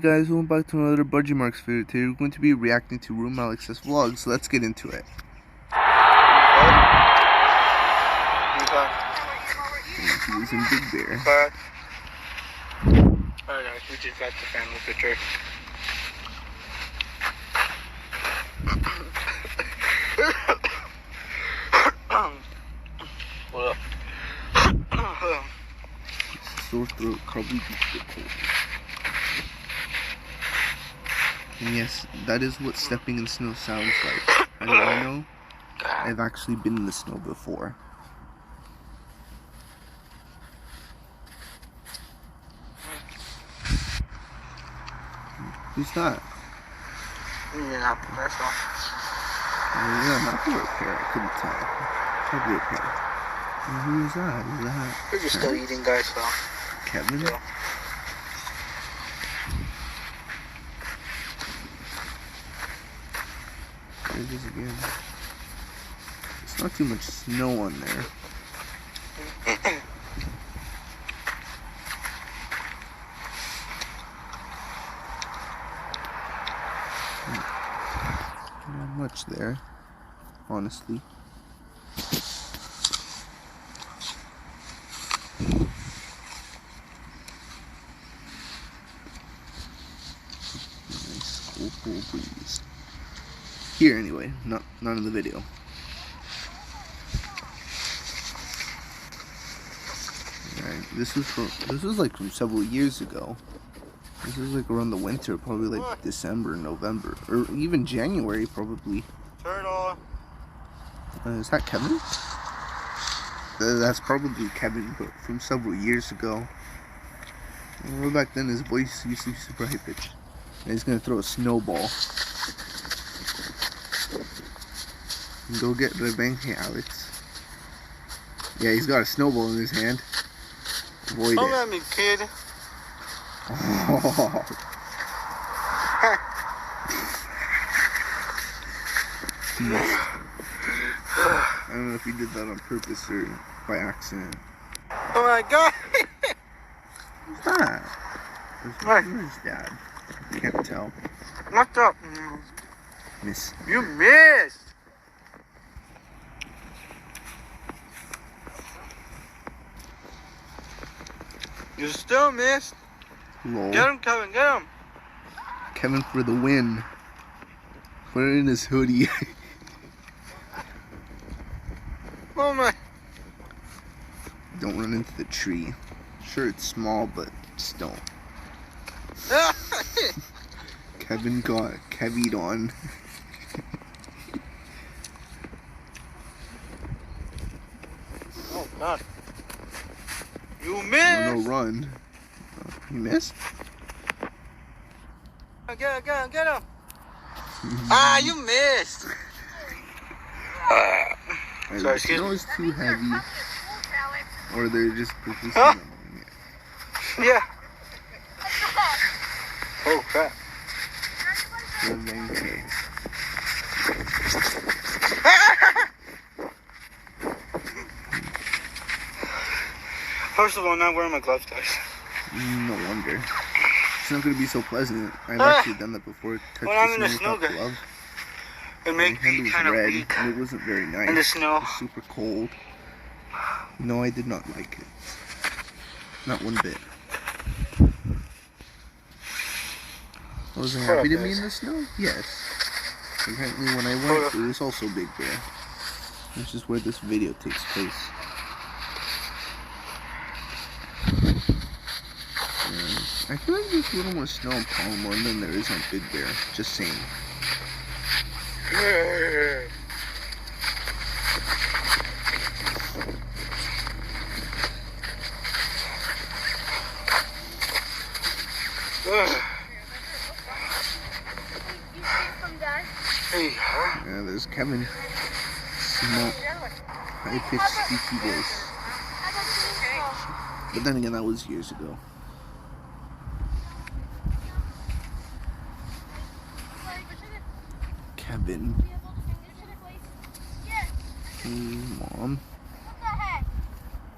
guys, welcome back to another Budgie Marx video. Today we're going to be reacting to Room Alex's vlog, so let's get into it. He was in Big Bear. Alright guys, we just got the family picture. What up? Sore throat, probably beats the cold. And yes, that is what stepping in snow sounds like. How do I know? I've actually been in the snow before. Who's that? You're not professional. Yeah, not a repair, I couldn't tell. Probably a repair. Who is that? Is that? We're just still eating, guys, so. Kevin? Yeah. There it is again. It's not too much snow on there. Not much there, honestly. Nice cool breeze. Here anyway, not in the video. Alright, this was like from several years ago. This was like around the winter, probably like December, November, or even January probably. Turtle. Is that Kevin? That's probably Kevin, but from several years ago. Well, back then his voice used to be super high pitched. And he's gonna throw a snowball. Go get revenge, Alex. Yeah, he's got a snowball in his hand. Avoid Don't it. let me, kid. Oh. I don't know if he did that on purpose or by accident. Oh my god. What's that? Where's Dad? Can't tell. What's up? Miss. You missed. You still missed. Lol. Get him, Kevin, get him. Kevin for the win. Put it in his hoodie. Oh my. Don't run into the tree. Sure, it's small, but just don't. Kevin got Kevied on. Oh god. You missed. No, run. You missed? Get him. Ah, you missed. Either Sorry, the excuse snow me. is too heavy, or they're just purposely Huh? not moving it. Yeah. Oh crap. Revenge. First of all, I'm not wearing my gloves, guys. No wonder. It's not going to be so pleasant. I've actually done that before. Touched When I'm in the the snow snow, without guys. gloves. It My makes hand me was kind of red, weak and it wasn't very nice. in the snow. It was super cold. No, I did not like it. Not one bit. Was I happy to be in the snow? Yes. Apparently when I went, it was also Big Bear. Which is where this video takes place. I feel like there's a little more snow in Palmer than there is on Big Bear. Just saying. Yeah, there's Kevin. Small, high-pitched, squeaky voice. But then again, that was years ago. Kevin. Mom.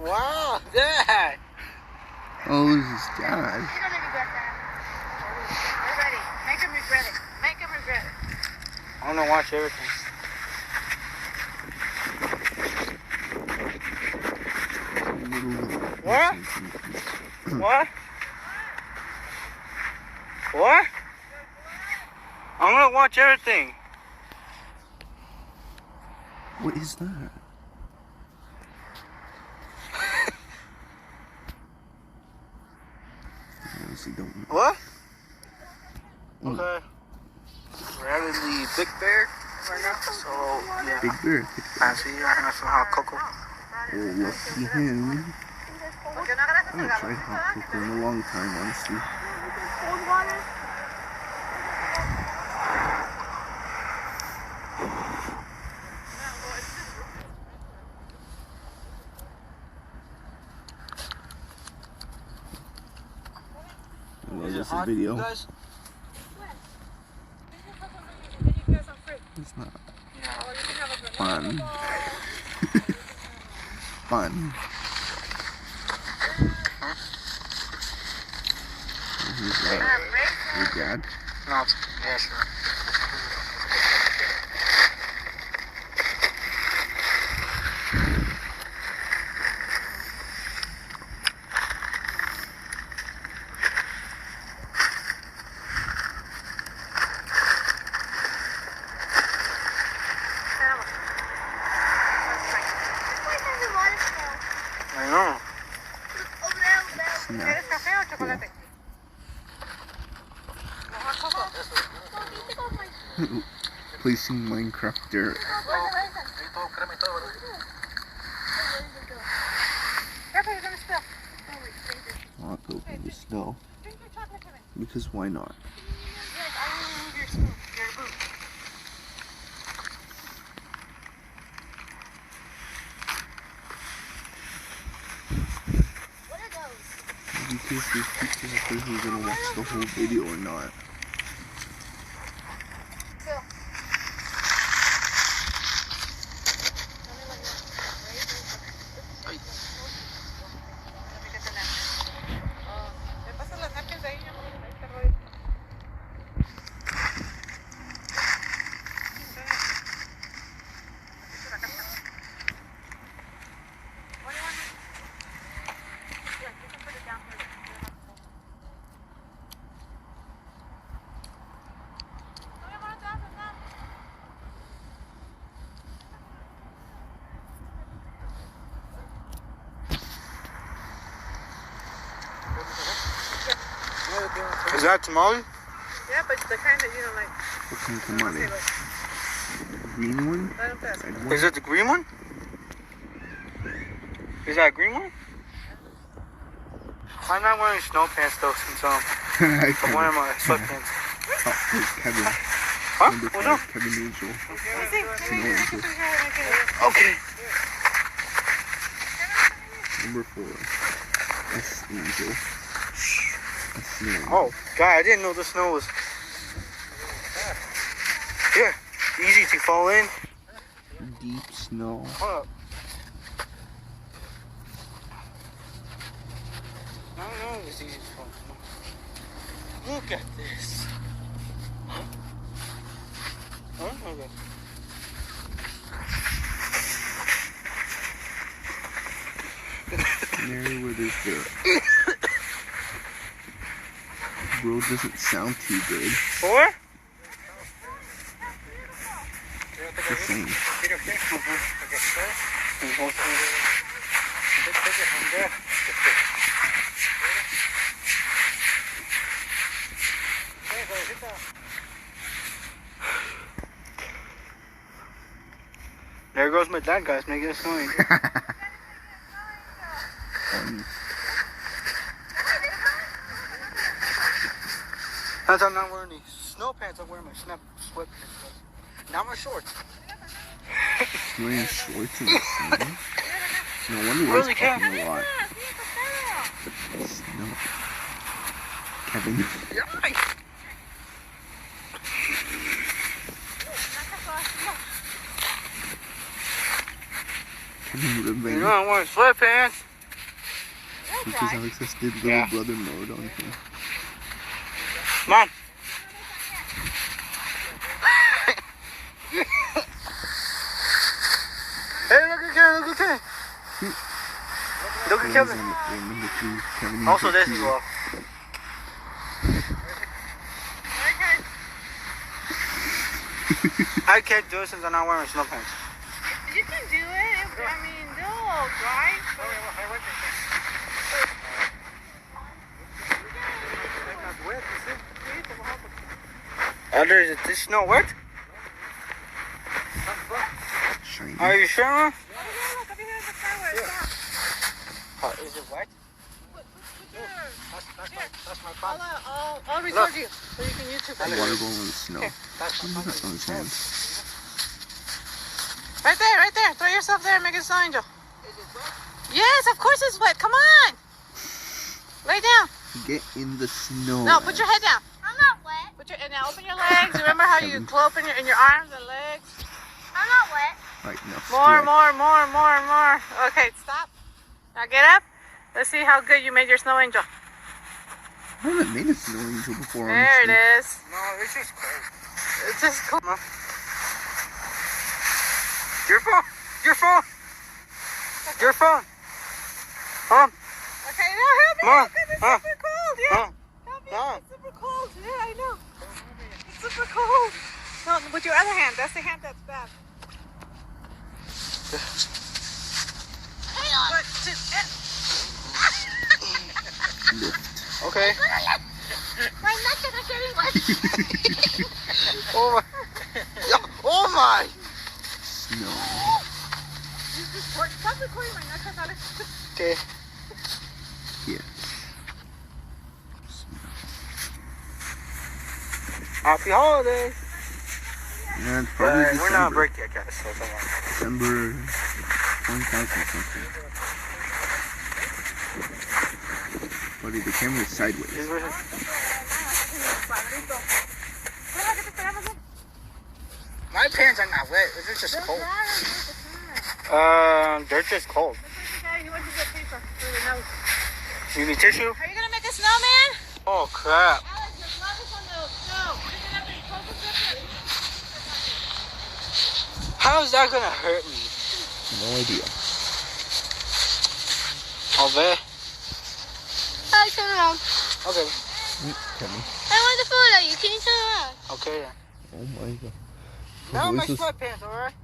Wow, Dad! Oh, this is Dad. regret it. Make him regret it. I'm gonna watch everything. What? What? What? I'm gonna watch everything. What is that? I honestly don't know. What? Mm. Okay. We're having the Big Bear right now, so yeah. Big Bear. Fancy, I have some hot cocoa. Oh, lucky him. I haven't tried hot cocoa in a long time, honestly. Cold water? I love this video. Guys? It's not Yeah. fun. Fun. Who's that? Your dad? No, it's, yeah, sure. I know. ¿Quieres café o chocolate? Placing Minecraft dirt. Careful, you're gonna spill. Hot cocoa in the snow. Drink your chocolate, Kevin. Because why not? Yes, I will remove your spoon, your boot. What are those? Because there's people out there who are gonna watch the whole video or not. Phil. ¿Me pasas las napkins de ahí, mi amor? Ahí está el rollo. What do you want? Yeah, you can put it down here. Is that tamale? Yeah, but the kind that you don't like. What kind of tamale? Green one? Red one? Is it the green one? Is that a green one? I'm not wearing snow pants though, since I'm wearing my sweatpants. Oh, wait, Kevin. Huh? Number What's up? 5, Kevin Angel. Okay. Number 4, S Angel. S Angel. Oh, God, I didn't know the snow was... Yeah, easy to fall in. Deep snow. Hold up. I don't know if it's easy to fall in. Look at this. Huh? Okay. An area where there's dirt. Road doesn't sound too good. 4? It's the same. There goes my dad, guys, making a snowing. As I'm not wearing these snow pants, I'm wearing my sweatpants. Not my shorts. He's wearing shorts in the snow. No wonder why Really, he's Kev? talking a lot. Snow. Kevin. Kevin You revenge. know I'm wearing sweatpants. Because Alexis did little Yeah. brother mode on him. Mom. Hey, look at Kevin, look at Kevin. Look at Kevin. Also this as well. I can't do it since I'm not wearing snow pants. You can do it. I mean, they'll dry. Is this snow wet? Shiny. Are you sure? Look, over here in the car where it's at. Is it wet? That's my phone. I'll record you so you can YouTube it. Water going in the snow. That's my On his hands. Right there. Throw yourself there and make a snow angel. Yes, of course it's wet. Come on. Lay down. Get in the snow. No, put your head down. I'm not wet. And now open your legs. Remember how you glow up in your arms and legs? I'm not wet. Right, no. More. Okay, stop. Now get up. Let's see how good you made your snow angel. I haven't made a snow angel before. There it is. No, it's just cold. It's just cool. Your phone. Mom. Okay, now help me. Mom. Because it's super cold. Yeah. Mom. Help me. Mom. It's super cold. Yeah, I know. It's super cold. No, with your other hand. That's the hand that's bad. Hang on. Okay. My nuts are getting wet. Oh my. Oh my. Snow. Stop recording my nuts. I got it. Okay. Yeah. Happy holidays. Yeah, it's probably December. We're not on break yet, guys. So don't worry. December 10,000 something. Buddy, the camera's sideways. My pants are not wet. It's just cold. They're just cold. You want to get paper for your nose. You need tissue? Are you going to make a snowman? Oh crap. Alex, your glove is on the snow. Pick it up and focus it. How is that gonna hurt me? No idea. Over. Oh, turn around. Okay. Kevin. I want the photo. You can you turn around? Okay then. Oh my god. Now my voice is- sweatpants, alright?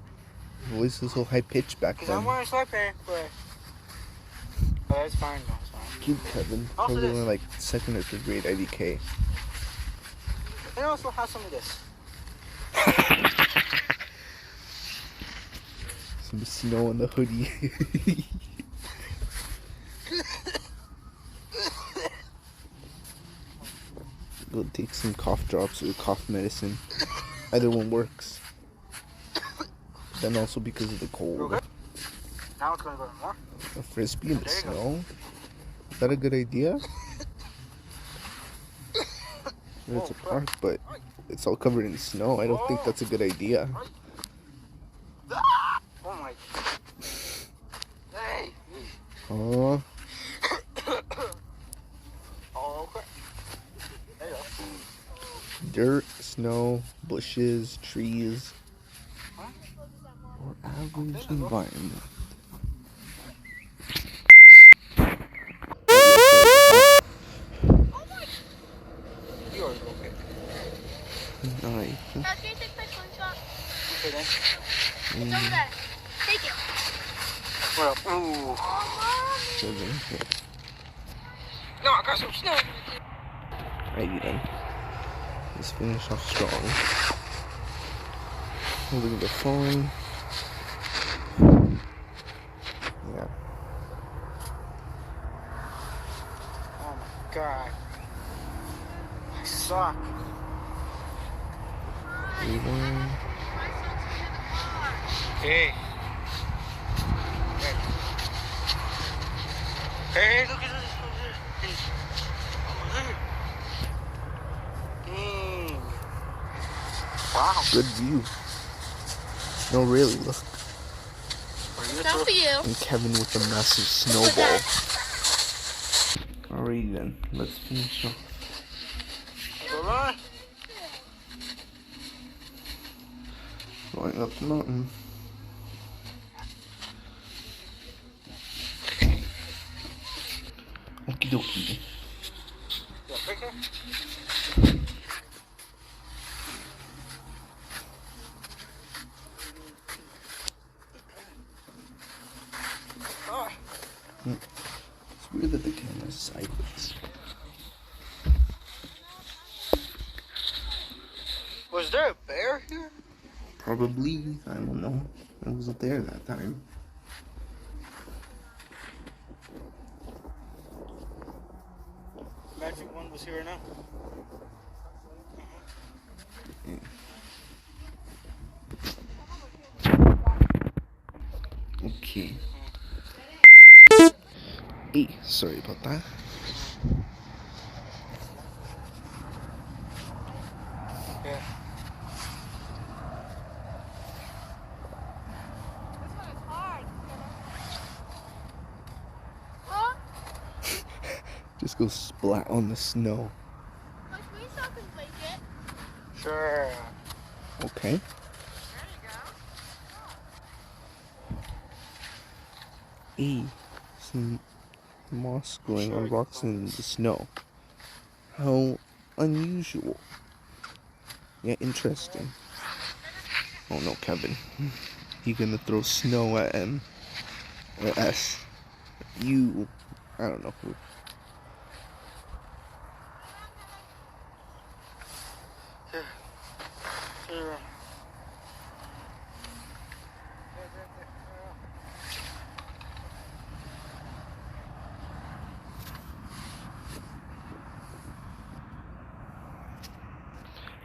Voice is so high pitched back Because I'm then. wearing sweatpants, but that's fine though. It's fine. Cute Kevin. Also Probably this. in like 2nd or 3rd grade IDK. And also have some of this. Some snow on the hoodie. Go take some cough drops or cough medicine. Either one works. Then also because of the cold. Okay. Now it's gonna go more. A frisbee in the There you go. snow? Is that a good idea? It's a park, but it's all covered in snow. I don't think that's a good idea. Oh my. Hey. Oh, Oh crap. There you go. dirt, snow, bushes, trees, or average environment. You already okay. Alright. Now, can you take my screenshot? Okay then. It's over there. Take it. What up? Ooh. No, I got some snow. Alrighty then. Let's finish off strong. Holding the phone. Yeah. Oh my god. I suck. Breathing. Hey. Hey, look at this. Dang. Wow. Good view. No, really, look. Not for you. And Kevin with a massive snowball. Alrighty then, let's finish off. Alright. Going up the mountain. Okie dokie. Yeah, right here. Oh. It's weird that the camera's sideways. Was there a bear here? Probably. I don't know. I wasn't there that time. Magic one was here now. Okay. Hey, sorry about that. Yeah. Just go splat on the snow. Can we stop and play it? Sure. Okay. Hey, some moss growing on rocks in the snow. How unusual. Yeah, interesting. Oh no, Kevin. You gonna throw snow at him? Or S? You. I don't know who. Sure.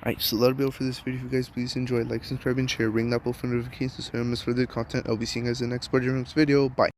Alright, so that'll be all for this video. If you guys please enjoy, like, subscribe, and share. Ring that bell for notifications so you don't miss further content. I'll be seeing you guys in the next Budgie Marx video. Bye.